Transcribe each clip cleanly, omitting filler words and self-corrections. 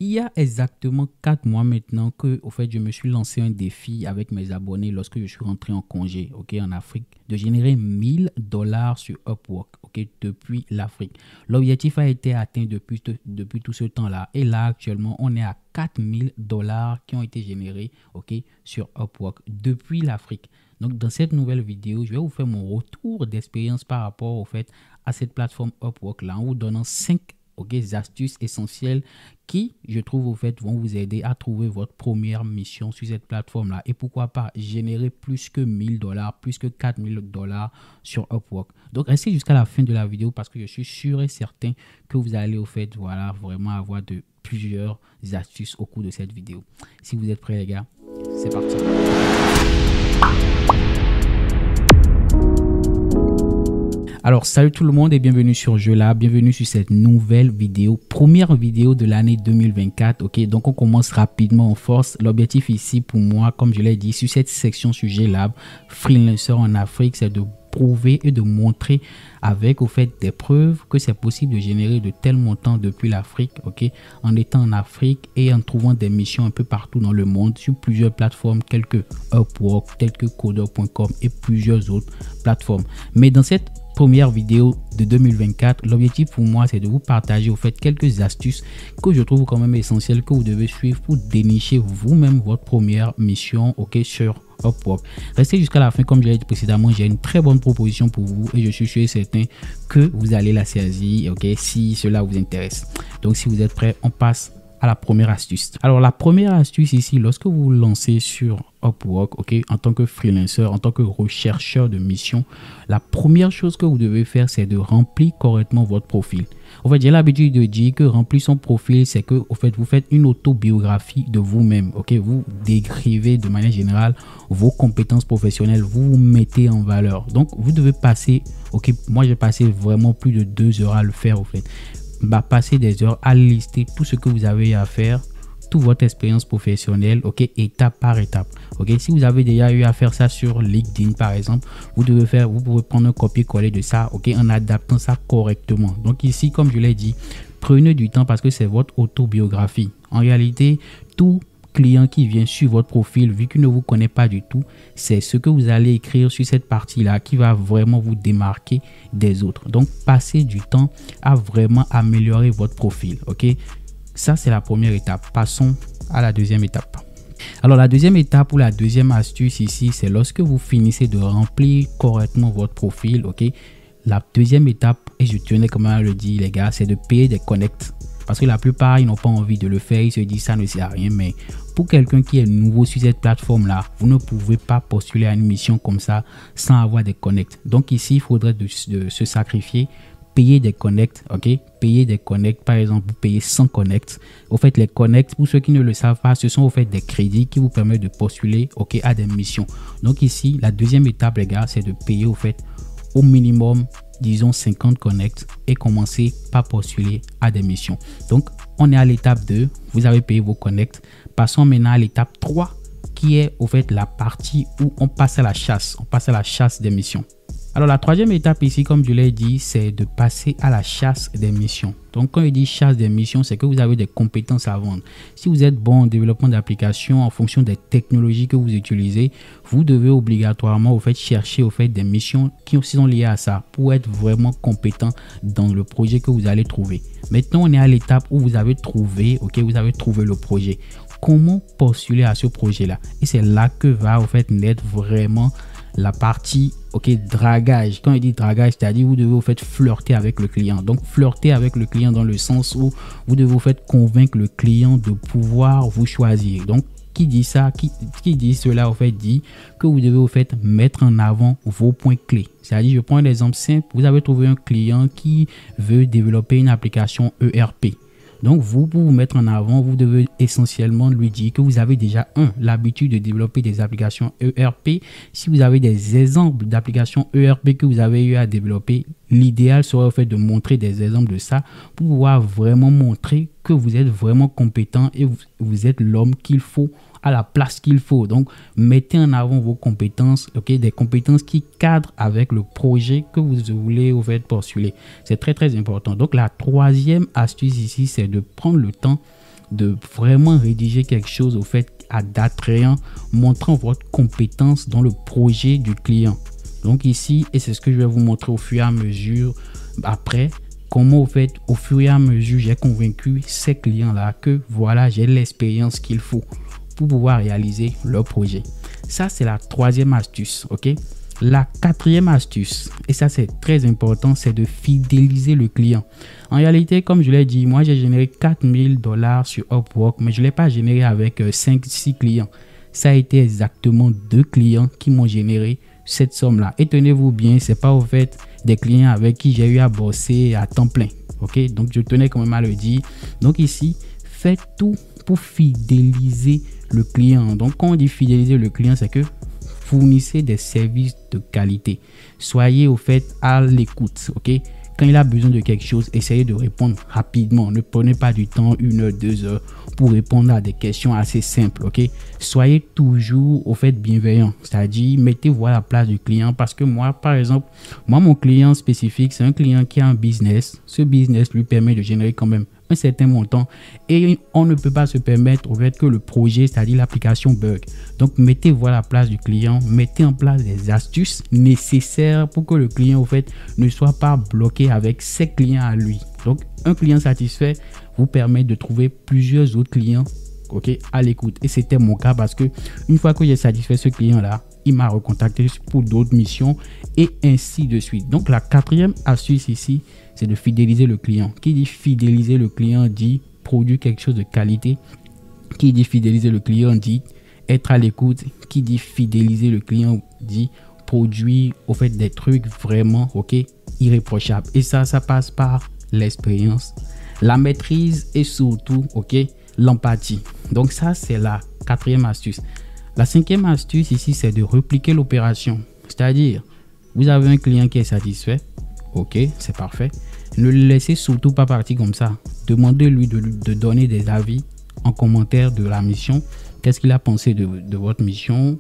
Il y a exactement 4 mois maintenant que, au fait, je me suis lancé un défi avec mes abonnés lorsque je suis rentré en congé, ok, en Afrique, de générer $1000 sur Upwork, ok, depuis l'Afrique. L'objectif a été atteint depuis tout ce temps-là. Et là, actuellement, on est à $4000 qui ont été générés, ok, sur Upwork depuis l'Afrique. Donc, dans cette nouvelle vidéo, je vais vous faire mon retour d'expérience par rapport, au fait, à cette plateforme Upwork-là, en vous donnant 5 astuces essentielles qui, je trouve, au fait, vont vous aider à trouver votre première mission sur cette plateforme-là. Et pourquoi pas générer plus que $1000, plus que $4000 sur Upwork. Donc, restez jusqu'à la fin de la vidéo parce que je suis sûr et certain que vous allez, au fait, voilà, vraiment avoir plusieurs astuces au cours de cette vidéo. Si vous êtes prêts, les gars, c'est parti. Alors, salut tout le monde et bienvenue sur Jeux-Lab, bienvenue sur cette nouvelle vidéo, première vidéo de l'année 2024, ok? Donc, on commence rapidement en force. L'objectif ici pour moi, comme je l'ai dit, sur cette section sur Jeux-Lab, freelancer en Afrique, c'est de prouver et de montrer avec, au fait, des preuves que c'est possible de générer de tels montants depuis l'Afrique, ok? En étant en Afrique et en trouvant des missions un peu partout dans le monde sur plusieurs plateformes telles que Upwork, telles que Coder.com et plusieurs autres plateformes. Mais dans cette première vidéo de 2024, l'objectif pour moi c'est de vous partager au fait quelques astuces que je trouve quand même essentielles que vous devez suivre pour dénicher vous-même votre première mission, ok, sur Upwork. Restez jusqu'à la fin, comme je l'ai dit précédemment, j'ai une très bonne proposition pour vous et je suis sûr et certain que vous allez la saisir, ok, si cela vous intéresse. Donc si vous êtes prêts, on passe à la première astuce. Alors la première astuce ici, lorsque vous vous lancez sur Upwork, ok, en tant que freelancer, en tant que rechercheur de mission, la première chose que vous devez faire, c'est de remplir correctement votre profil. En fait, j'ai l'habitude de dire que remplir son profil, c'est que, au fait, vous faites une autobiographie de vous-même, ok, vous décrivez de manière générale vos compétences professionnelles, vous vous mettez en valeur. Donc, vous devez passer, ok, moi j'ai passé vraiment plus de 2 heures à le faire, au fait. Passer des heures à lister tout ce que vous avez à faire, toute votre expérience professionnelle, ok, étape par étape, ok. Si vous avez déjà eu à faire ça sur LinkedIn par exemple, vous pouvez prendre un copier-coller de ça, ok, en adaptant ça correctement. Donc ici, comme je l'ai dit, prenez du temps parce que c'est votre autobiographie. En réalité, tout client qui vient sur votre profil, vu qu'il ne vous connaît pas du tout, c'est ce que vous allez écrire sur cette partie-là qui va vraiment vous démarquer des autres. Donc, passez du temps à vraiment améliorer votre profil, ok? Ça, c'est la première étape. Passons à la deuxième étape. Alors, la deuxième étape ou la deuxième astuce ici, c'est lorsque vous finissez de remplir correctement votre profil, ok? La deuxième étape, et je tenais quand même à le dire, les gars, c'est de payer des connects. Parce que la plupart, ils n'ont pas envie de le faire. Ils se disent ça ne sert à rien. Mais pour quelqu'un qui est nouveau sur cette plateforme-là, vous ne pouvez pas postuler à une mission comme ça sans avoir des connects. Donc ici, il faudrait de se sacrifier, payer des connects, ok? Payer des connects, par exemple, vous payez 100 connects. Au fait, les connects, pour ceux qui ne le savent pas, ce sont au fait des crédits qui vous permettent de postuler, ok, à des missions. Donc ici, la deuxième étape, les gars, c'est de payer au fait au minimum, disons 50 connects et commencer par postuler à des missions. Donc, on est à l'étape 2. Vous avez payé vos connects. Passons maintenant à l'étape 3 qui est au fait la partie où on passe à la chasse. On passe à la chasse des missions. Alors, la troisième étape ici, comme je l'ai dit, c'est de passer à la chasse des missions. Donc, quand je dis chasse des missions, c'est que vous avez des compétences à vendre. Si vous êtes bon en développement d'applications, en fonction des technologies que vous utilisez, vous devez obligatoirement au fait chercher au fait des missions qui aussi sont liées à ça pour être vraiment compétent dans le projet que vous allez trouver. Maintenant, on est à l'étape où vous avez trouvé, ok, vous avez trouvé le projet. Comment postuler à ce projet-là? Et c'est là que va au fait naître vraiment la partie, ok, dragage. Quand il dit dragage, c'est-à-dire vous devez au fait flirter avec le client. Donc flirter avec le client dans le sens où vous devez au fait convaincre le client de pouvoir vous choisir. Donc qui dit ça, qui dit cela au fait dit que vous devez au fait mettre en avant vos points clés. C'est-à-dire, je prends un exemple simple, vous avez trouvé un client qui veut développer une application ERP. Donc, vous, pour vous mettre en avant, vous devez essentiellement lui dire que vous avez déjà l'habitude de développer des applications ERP. Si vous avez des exemples d'applications ERP que vous avez eu à développer, l'idéal serait au fait de montrer des exemples de ça pour pouvoir vraiment montrer que vous êtes vraiment compétent et vous êtes l'homme qu'il faut à la place qu'il faut. Donc, mettez en avant vos compétences, ok, des compétences qui cadrent avec le projet que vous voulez au fait postuler. C'est très, très important. Donc, la troisième astuce ici, c'est de prendre le temps de vraiment rédiger quelque chose au fait d'attrayant, montrant votre compétence dans le projet du client. Donc ici, et c'est ce que je vais vous montrer au fur et à mesure après, comment au fait, au fur et à mesure, j'ai convaincu ces clients-là que voilà, j'ai l'expérience qu'il faut pour pouvoir réaliser leur projet. Ça, c'est la troisième astuce, ok? La quatrième astuce, et ça c'est très important, c'est de fidéliser le client. En réalité, comme je l'ai dit, moi j'ai généré $4 000 sur Upwork, mais je ne l'ai pas généré avec 5-6 clients. Ça a été exactement 2 clients qui m'ont généré cette somme-là. Et tenez-vous bien, c'est pas au fait des clients avec qui j'ai eu à bosser à temps plein. Ok, donc je tenais quand même à le dire. Donc ici, faites tout pour fidéliser le client. Donc quand on dit fidéliser le client, c'est que fournissez des services de qualité. Soyez au fait à l'écoute, ok? Quand il a besoin de quelque chose, essayez de répondre rapidement. Ne prenez pas du temps, 1 heure, 2 heures pour répondre à des questions assez simples, ok? Soyez toujours au fait bienveillant, c'est-à-dire mettez-vous à la place du client parce que moi, par exemple, mon client spécifique, c'est un client qui a un business. Ce business lui permet de générer quand même un certain montant et on ne peut pas se permettre au fait que le projet, c'est-à-dire l'application bug. Donc mettez-vous à la place du client, mettez en place des astuces nécessaires pour que le client au fait ne soit pas bloqué avec ses clients à lui. Donc un client satisfait vous permet de trouver plusieurs autres clients, ok, à l'écoute. Et c'était mon cas parce que une fois que j'ai satisfait ce client là, il m'a recontacté pour d'autres missions et ainsi de suite. Donc la quatrième astuce ici, c'est de fidéliser le client. Qui dit fidéliser le client dit produire quelque chose de qualité. Qui dit fidéliser le client dit être à l'écoute. Qui dit fidéliser le client dit produire au fait des trucs vraiment, ok, irréprochables. Et ça passe par l'expérience, la maîtrise et surtout, ok, l'empathie. Donc ça, c'est la quatrième astuce. La cinquième astuce ici, c'est de répliquer l'opération. C'est-à-dire, vous avez un client qui est satisfait. Ok, c'est parfait. Ne le laissez surtout pas partir comme ça. Demandez-lui de donner des avis en commentaire de la mission. Qu'est-ce qu'il a pensé de votre mission?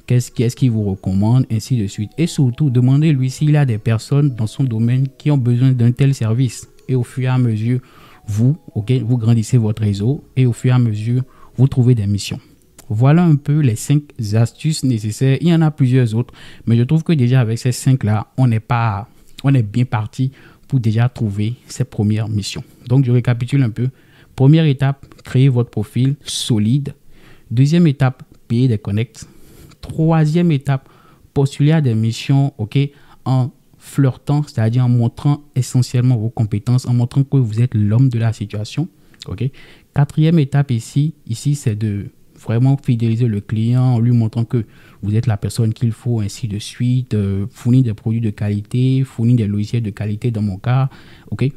Qu'est-ce qu'il vous recommande? Ainsi de suite. Et surtout, demandez-lui s'il y a des personnes dans son domaine qui ont besoin d'un tel service. Et au fur et à mesure, vous grandissez votre réseau et au fur et à mesure, vous trouvez des missions. Voilà un peu les 5 astuces nécessaires. Il y en a plusieurs autres, mais je trouve que déjà avec ces 5-là, on est bien parti pour déjà trouver ses premières missions. Donc, je récapitule un peu. Première étape, créer votre profil solide. Deuxième étape, payer des connects. Troisième étape, postuler à des missions, ok, en flirtant, c'est-à-dire en montrant essentiellement vos compétences, en montrant que vous êtes l'homme de la situation, ok. Quatrième étape ici, c'est de vraiment fidéliser le client en lui montrant que vous êtes la personne qu'il faut, ainsi de suite, fournir des produits de qualité, fournir des logiciels de qualité dans mon cas, ok.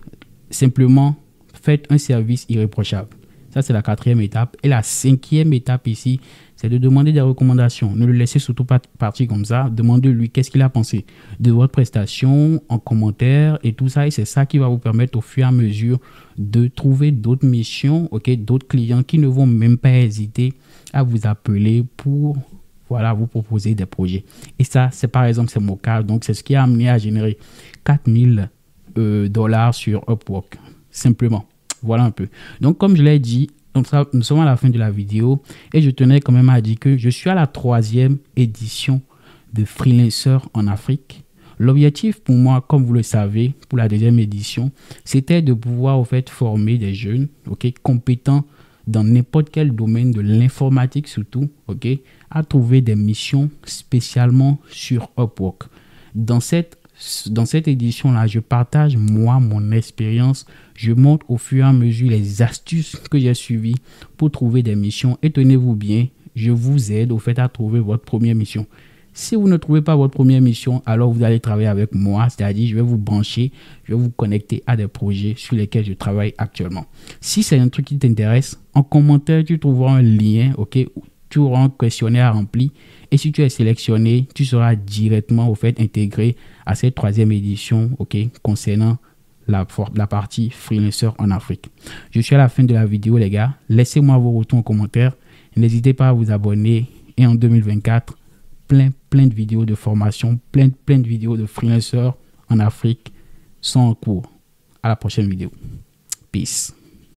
Simplement, faites un service irréprochable. Ça, c'est la quatrième étape. Et la cinquième étape ici, c'est de demander des recommandations. Ne le laissez surtout pas partir comme ça. Demandez-lui qu'est-ce qu'il a pensé de votre prestation en commentaire et tout ça. Et c'est ça qui va vous permettre au fur et à mesure de trouver d'autres missions, ok, d'autres clients qui ne vont même pas hésiter à vous appeler pour vous proposer des projets. Et ça, c'est par exemple, c'est mon cas. Donc, c'est ce qui a amené à générer $4 000 sur Upwork. Simplement. Voilà un peu. Donc, comme je l'ai dit, nous sommes à la fin de la vidéo et je tenais quand même à dire que je suis à la 3e édition de Freelancer en Afrique. L'objectif pour moi, comme vous le savez, pour la 2e édition, c'était de pouvoir au fait former des jeunes, ok, compétents dans n'importe quel domaine de l'informatique surtout, ok, à trouver des missions spécialement sur Upwork. Dans cette édition-là, je partage mon expérience. Je montre au fur et à mesure les astuces que j'ai suivies pour trouver des missions. Et tenez-vous bien, je vous aide au fait à trouver votre première mission. Si vous ne trouvez pas votre première mission, alors vous allez travailler avec moi. C'est-à-dire, je vais vous brancher, je vais vous connecter à des projets sur lesquels je travaille actuellement. Si c'est un truc qui t'intéresse, en commentaire, tu trouveras un lien, ok, tu auras un questionnaire à remplir. Et si tu es sélectionné, tu seras directement au fait intégré à cette 3e édition, ok, concernant la partie Freelancer en Afrique. Je suis à la fin de la vidéo, les gars. Laissez-moi vos retours en commentaire. N'hésitez pas à vous abonner. Et en 2024, plein de vidéos de formation, plein de vidéos de Freelancer en Afrique sont en cours. À la prochaine vidéo. Peace.